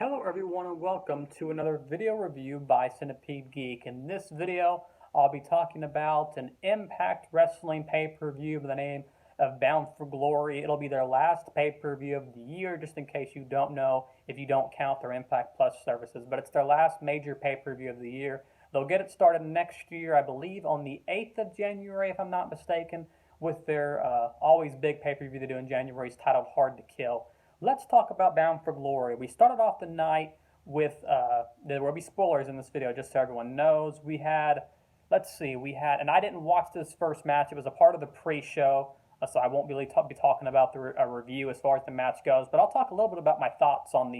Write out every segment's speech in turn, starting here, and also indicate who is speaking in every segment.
Speaker 1: Hello everyone and welcome to another video review by Centipede Geek. In this video, I'll be talking about an Impact Wrestling pay-per-view by the name of Bound for Glory. It'll be their last pay-per-view of the year, just in case you don't know, if you don't count their Impact Plus services. But it's their last major pay-per-view of the year. They'll get it started next year, I believe, on the 8th of January, if I'm not mistaken, with their always big pay-per-view they do in January. It's titled Hard to Kill. Let's talk about Bound for Glory. We started off the night with, there will be spoilers in this video, just so everyone knows. We had, and I didn't watch this first match. It was a part of the pre-show, so I won't really be talking about the review as far as the match goes. But I'll talk a little bit about my thoughts on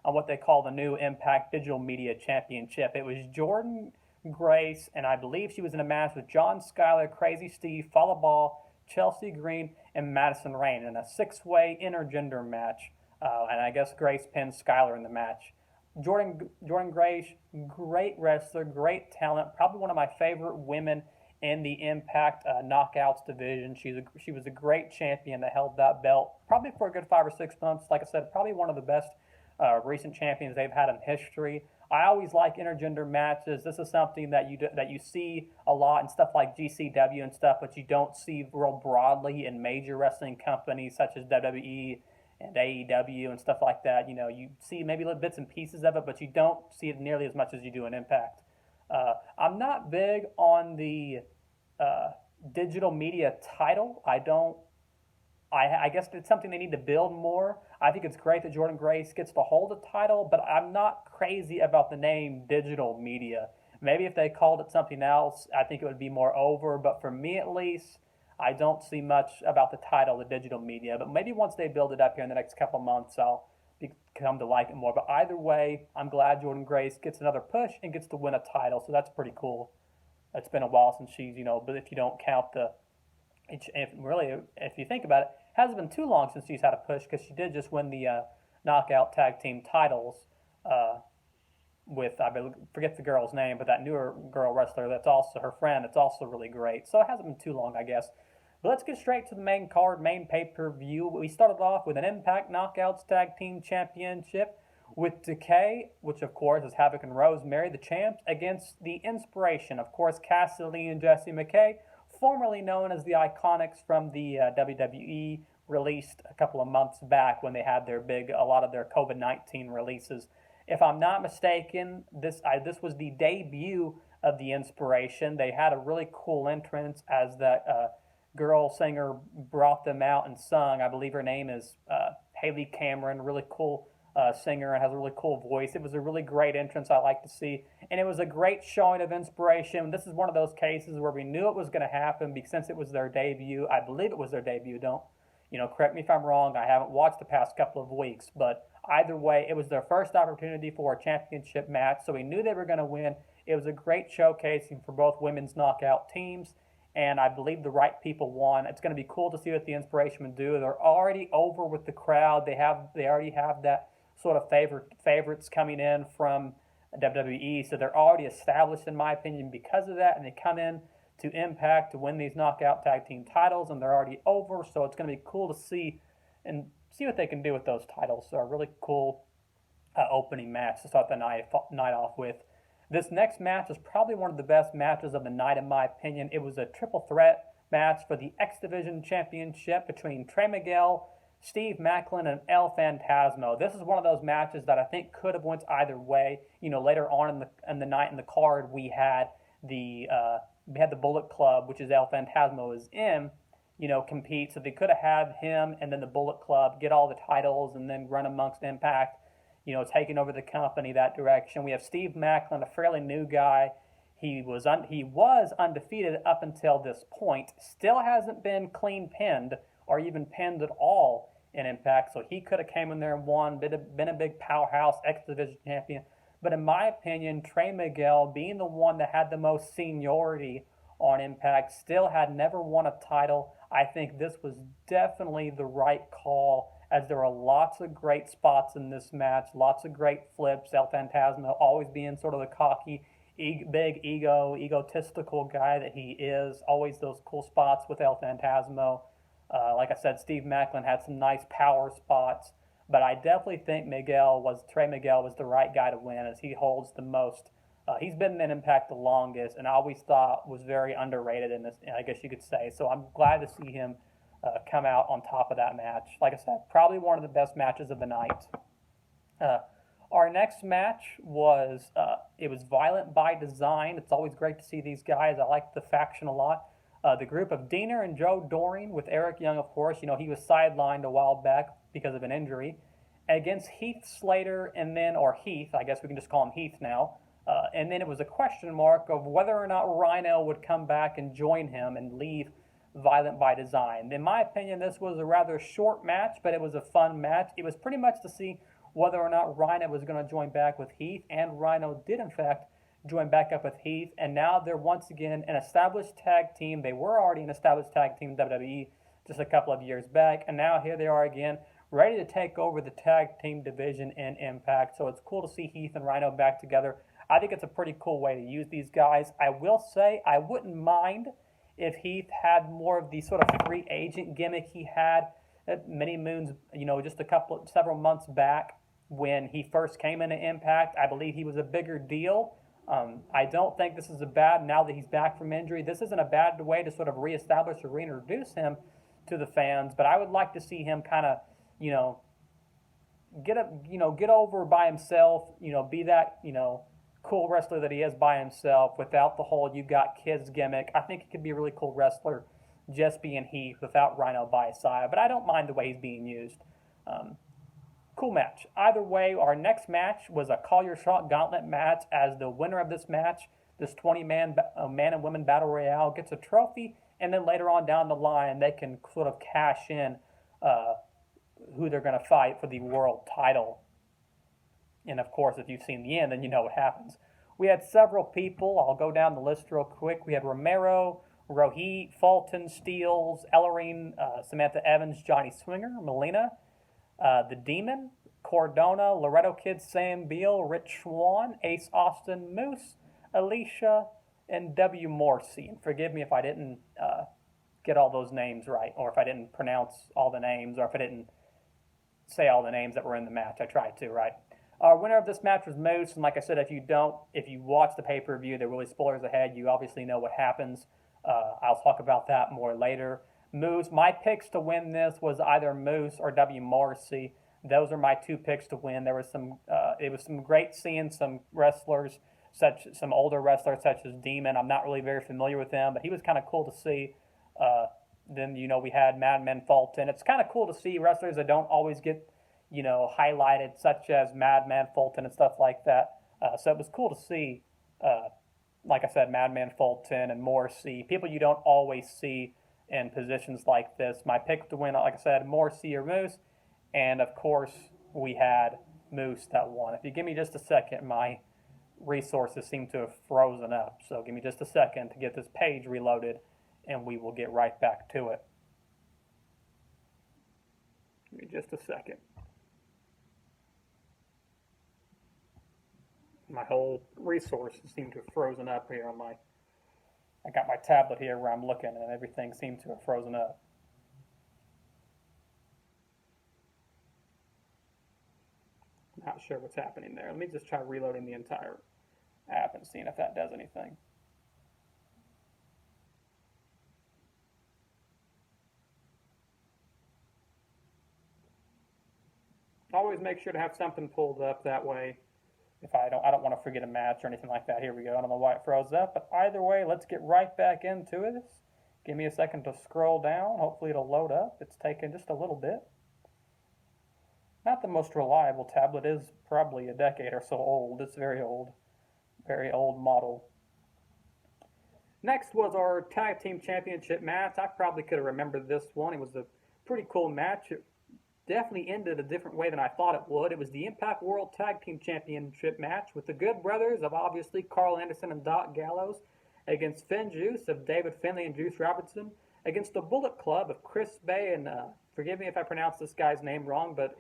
Speaker 1: on what they call the new Impact Digital Media Championship. It was Jordynne Grace, and I believe she was in a match with John Skyler, Crazy Steve, Fallah Bahh, Chelsea Green, and Madison Rayne in a six-way intergender match. And I guess Grace pinned Skyler in the match. Jordynne Grace, great wrestler, great talent, probably one of my favorite women in the Impact Knockouts division. She was a great champion that held that belt probably for a good 5 or 6 months. Like I said, probably one of the best recent champions they've had in history. I always like intergender matches. This is something that you see a lot in stuff like GCW and stuff, but you don't see real broadly in major wrestling companies such as WWE and AEW and stuff like that. You know, you see maybe little bits and pieces of it, but you don't see it nearly as much as you do in Impact. I'm not big on the digital media title. I guess it's something they need to build more. I think it's great that Jordynne Grace gets to hold the title, but I'm not crazy about the name digital media. Maybe if they called it something else, I think it would be more over, but for me at least, I don't see much about the title, the digital media. But maybe once they build it up here in the next couple of months, I'll come to like it more. But either way, I'm glad Jordynne Grace gets another push and gets to win a title, so that's pretty cool. It's been a while since she's, but if you don't count if you think about it, it hasn't been too long since she's had a push, because she did just win the Knockout Tag Team titles with, I forget the girl's name, but that newer girl wrestler that's also her friend, it's also really great. So it hasn't been too long, I guess. But let's get straight to the main card, main pay-per-view. We started off with an Impact Knockouts Tag Team Championship with Decay, which of course is Havoc and Rosemary, the champs, against the Inspiration, of course, Cassidy Lee and Jessie McKay, formerly known as the Iconics from the WWE, released a couple of months back when they had a lot of their COVID-19 releases. If I'm not mistaken, this was the debut of the Inspiration. They had a really cool entrance as that girl singer brought them out and sung. I believe her name is Haley Cameron, really cool singer and has a really cool voice. It was a really great entrance I like to see, and it was a great showing of Inspiration. This is one of those cases where we knew it was going to happen because since it was their debut, I believe it was their debut. Don't, correct me if I'm wrong. I haven't watched the past couple of weeks, but either way, it was their first opportunity for a championship match, so we knew they were going to win. It was a great showcasing for both women's knockout teams, and I believe the right people won. It's going to be cool to see what the Inspiration would do. They're already over with the crowd. They already have that sort of favorites coming in from WWE, so they're already established in my opinion because of that, and they come in to Impact to win these Knockout Tag Team titles, and they're already over, so it's going to be cool to see what they can do with those titles. So a really cool opening match to start the night off with. This next match is probably one of the best matches of the night in my opinion. It was a triple threat match for the X Division Championship between Trey Miguel, Steve Maclin, and El Phantasmo. This is one of those matches that I think could have went either way. Later on in the night in the card, we had the Bullet Club, which is El Phantasmo is in, compete. So they could have had him and then the Bullet Club get all the titles and then run amongst Impact, taking over the company that direction. We have Steve Maclin, a fairly new guy. He was undefeated up until this point. Still hasn't been clean pinned or even pinned at all in Impact, so he could have came in there and won, been a big powerhouse X Division champion. But in my opinion, Trey Miguel, being the one that had the most seniority on Impact, still had never won a title. I think this was definitely the right call, as there were lots of great spots in this match, lots of great flips. El Phantasmo always being sort of the cocky, big egotistical guy that he is. Always those cool spots with El Phantasmo. Like I said, Steve Maclin had some nice power spots. But I definitely think Trey Miguel was the right guy to win as he holds the most. He's been in Impact the longest, and I always thought was very underrated in this. I guess you could say. So I'm glad to see him come out on top of that match. Like I said, probably one of the best matches of the night. Uh, our next match was it was Violent by Design. It's always great to see these guys. I like the faction a lot. The group of Diener and Joe Doring with Eric Young, of course. You know, he was sidelined a while back because of an injury. Against Heath Slater and then, or Heath, I guess we can just call him Heath now. And then it was a question mark of whether or not Rhino would come back and join him and leave Violent by Design. In my opinion, this was a rather short match, but it was a fun match. It was pretty much to see whether or not Rhino was going to join back with Heath, and Rhino did, in fact, join back up with Heath, and now they're once again an established tag team. They were already an established tag team in WWE just a couple of years back, and now here they are again, ready to take over the tag team division in Impact. So it's cool to see Heath and Rhino back together. I think it's a pretty cool way to use these guys. I will say I wouldn't mind if Heath had more of the sort of free agent gimmick he had many moons, just several months back when he first came into Impact. I believe he was a bigger deal. I don't think this is now that he's back from injury, this isn't a bad way to sort of reestablish or reintroduce him to the fans, but I would like to see him kind of, get over by himself, be that, cool wrestler that he is by himself without the whole "you got kids" gimmick. I think he could be a really cool wrestler just being Heath without Rhino by his side, but I don't mind the way he's being used. Cool match. Either way, our next match was a Call Your Shot Gauntlet match. As the winner of this match, this 20-man man and women battle royale gets a trophy, and then later on down the line, they can sort of cash in who they're going to fight for the world title. And of course, if you've seen the end, then you know what happens. We had several people. I'll go down the list real quick. We had Romero, Rohit, Fulton, Steels, Ellering, Samantha Evans, Johnny Swinger, Melina, The Demon, Cordona, Loretto Kid, Sam Beal, Rich Swann, Ace Austin, Moose, Alicia, and W. Morrissey. And forgive me if I didn't get all those names right, or if I didn't pronounce all the names, or if I didn't say all the names that were in the match. I tried to, right? Our winner of this match was Moose, and like I said, if you watch the pay-per-view, there are really spoilers ahead. You obviously know what happens. I'll talk about that more later. Moose, my picks to win this was either Moose or W. Morrissey. Those are my two picks to win. There was it was some great seeing some wrestlers, some older wrestlers such as Demon. I'm not really very familiar with him, but he was kind of cool to see. Then we had Madman Fulton. It's kind of cool to see wrestlers that don't always get highlighted, such as Madman Fulton and stuff like that. So it was cool to see, like I said, Madman Fulton and Morrissey, people you don't always see in positions like this. My pick to win, like I said, Morrissey or Moose, and of course we had Moose that won. If you give me just a second, my resources seem to have frozen up, so give me just a second to get this page reloaded, and we will get right back to it. Give me just a second. My whole resources seem to have frozen up here on I got my tablet here where I'm looking, and everything seemed to have frozen up. Not sure what's happening there. Let me just try reloading the entire app and seeing if that does anything. Always make sure to have something pulled up, that way if I don't want to forget a match or anything like that. Here we go. I don't know why it froze up, but either way, let's get right back into it. Give me a second to scroll down. Hopefully it'll load up. It's taken just a little bit. Not the most reliable tablet. It is probably a decade or so old. It's very old model. Next was our Tag Team Championship match. I probably could have remembered this one. It was a pretty cool match. It definitely ended a different way than I thought it would. It was the Impact World Tag Team Championship match with the Good Brothers of obviously Carl Anderson and Doc Gallows against Finn Juice of David Finlay and Juice Robinson against the Bullet Club of Chris Bay and forgive me if I pronounce this guy's name wrong, but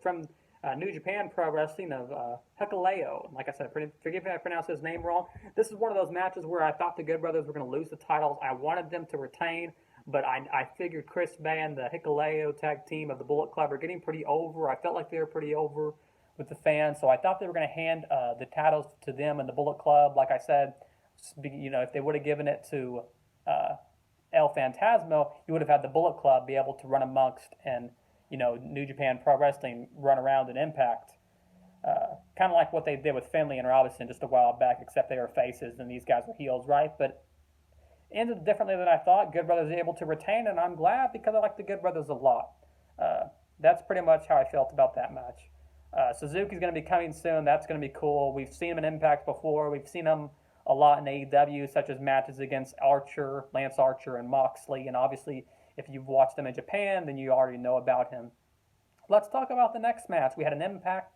Speaker 1: from New Japan Pro Wrestling of Hikuleo. Like I said, forgive me if I pronounce his name wrong. This is one of those matches where I thought the Good Brothers were going to lose the titles. I wanted them to retain. but I figured Chris Bay and the Hikuleo tag team of the Bullet Club are getting pretty over. I felt like they were pretty over with the fans, so I thought they were going to hand the titles to them and the Bullet Club. Like I said, if they would have given it to uh, El Phantasmo, you would have had the Bullet Club be able to run amongst and New Japan Pro Wrestling run around and Impact. Kind of like what they did with Finlay and Robinson just a while back, except they were faces and these guys were heels, right? But ended differently than I thought. Good Brothers able to retain, and I'm glad because I like the Good Brothers a lot. That's pretty much how I felt about that match. Suzuki's going to be coming soon. That's going to be cool. We've seen him in Impact before. We've seen him a lot in AEW, such as matches against Archer, Lance Archer, and Moxley. And obviously, if you've watched him in Japan, then you already know about him. Let's talk about the next match. We had an Impact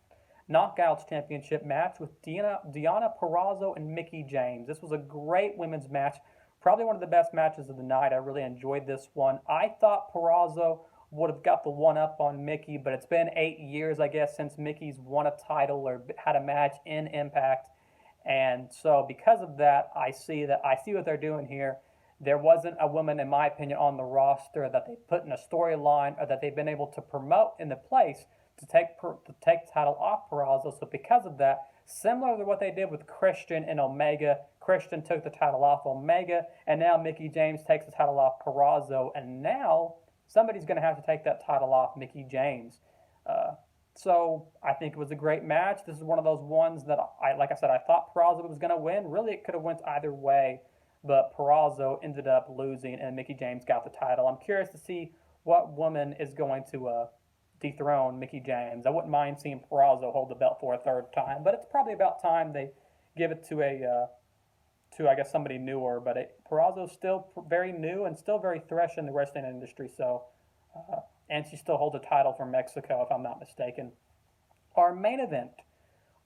Speaker 1: Knockouts Championship match with Deonna Purrazzo and Mickie James. This was a great women's match. Probably one of the best matches of the night. I really enjoyed this one. I thought Purrazzo would have got the one up on Mickie, but it's been 8 years, I guess, since Mickie's won a title or had a match in Impact. And so because of that, I see what they're doing here. There wasn't a woman, in my opinion, on the roster that they put in a storyline or that they've been able to promote in the place to take the title off Purrazzo. So because of that, similar to what they did with Christian and Omega, Christian took the title off Omega, and now Mickie James takes the title off Purrazzo, and now somebody's going to have to take that title off Mickie James. So I think it was a great match. This is one of those ones that like I said, I thought Purrazzo was going to win. Really, it could have went either way, but Purrazzo ended up losing, and Mickie James got the title. I'm curious to see what woman is going to dethrone Mickie James. I wouldn't mind seeing Purrazzo hold the belt for a third time, but it's probably about time they give it to I guess somebody newer. But Purrazzo's still very new and still very fresh in the wrestling industry. So, and she still holds a title from Mexico, if I'm not mistaken. Our main event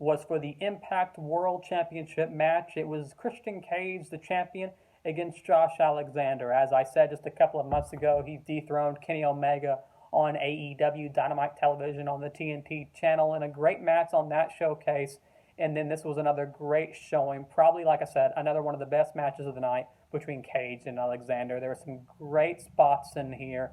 Speaker 1: was for the Impact World Championship match. It was Christian Cage, the champion, against Josh Alexander. As I said just a couple of months ago, he dethroned Kenny Omega on AEW Dynamite Television on the TNT channel in a great match on that showcase. And then this was another great showing. Probably, like I said, another one of the best matches of the night between Cage and Alexander. There were some great spots in here.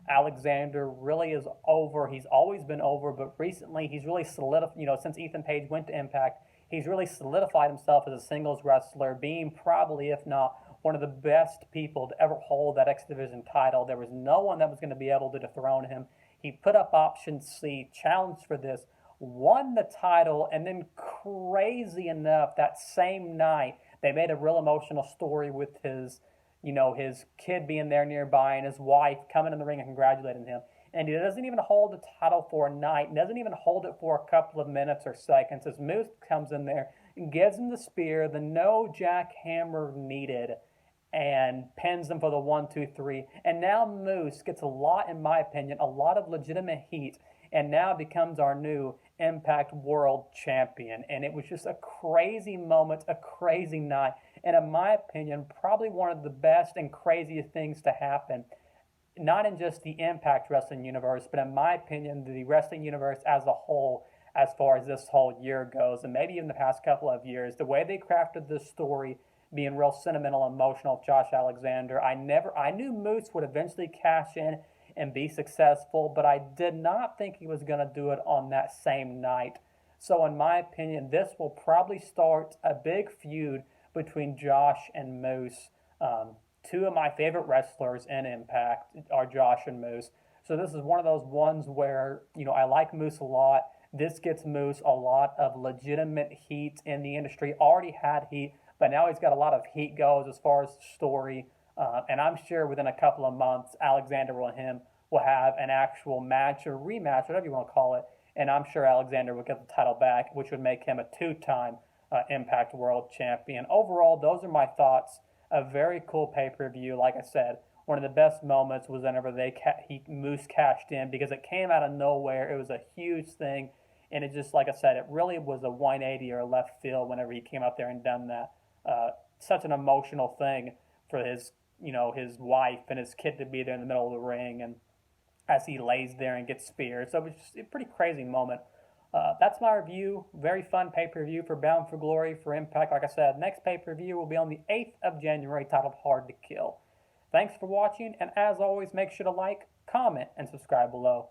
Speaker 1: Alexander really is over. He's always been over, but recently he's really solidified, since Ethan Page went to Impact, he's really solidified himself as a singles wrestler, being probably, if not, one of the best people to ever hold that X Division title. There was no one that was going to be able to dethrone him. He put up option C, challenged for this, won the title, and then crazy enough, that same night, they made a real emotional story with his kid being there nearby and his wife coming in the ring and congratulating him. And he doesn't even hold the title for a night, doesn't even hold it for a couple of minutes or seconds as Moose comes in there and gives him the spear, the no jackhammer needed, and pins him for the 1, 2, 3. And now Moose gets in my opinion, a lot of legitimate heat and now becomes our new Impact World Champion. And it was just a crazy moment, a crazy night, and in my opinion, probably one of the best and craziest things to happen, not in just the Impact Wrestling universe, but in my opinion, the wrestling universe as a whole, as far as this whole year goes, and maybe even the past couple of years. The way they crafted this story, being real sentimental and emotional with Josh Alexander. I knew Moose would eventually cash in and be successful, but I did not think he was going to do it on that same night. So in my opinion, this will probably start a big feud between Josh and Moose. Two of my favorite wrestlers in Impact are Josh and Moose. So this is one of those ones where, I like Moose a lot. This gets Moose a lot of legitimate heat in the industry. Already had heat, but now he's got a lot of heat goes as far as the story. And I'm sure within a couple of months, Alexander and him will have an actual match or rematch, whatever you want to call it. And I'm sure Alexander will get the title back, which would make him a two-time Impact World Champion. Overall, those are my thoughts. A very cool pay-per-view. Like I said, one of the best moments was whenever Moose cashed in, because it came out of nowhere. It was a huge thing, and it just, like I said, it really was a 180 or a left field whenever he came out there and done that. Such an emotional thing for his wife and his kid to be there in the middle of the ring, and as he lays there and gets speared. So it was just a pretty crazy moment. That's my review. Very fun pay-per-view for Bound for Glory, for Impact. Like I said, next pay-per-view will be on the 8th of January, titled Hard to Kill. Thanks for watching, and as always, make sure to like, comment, and subscribe below.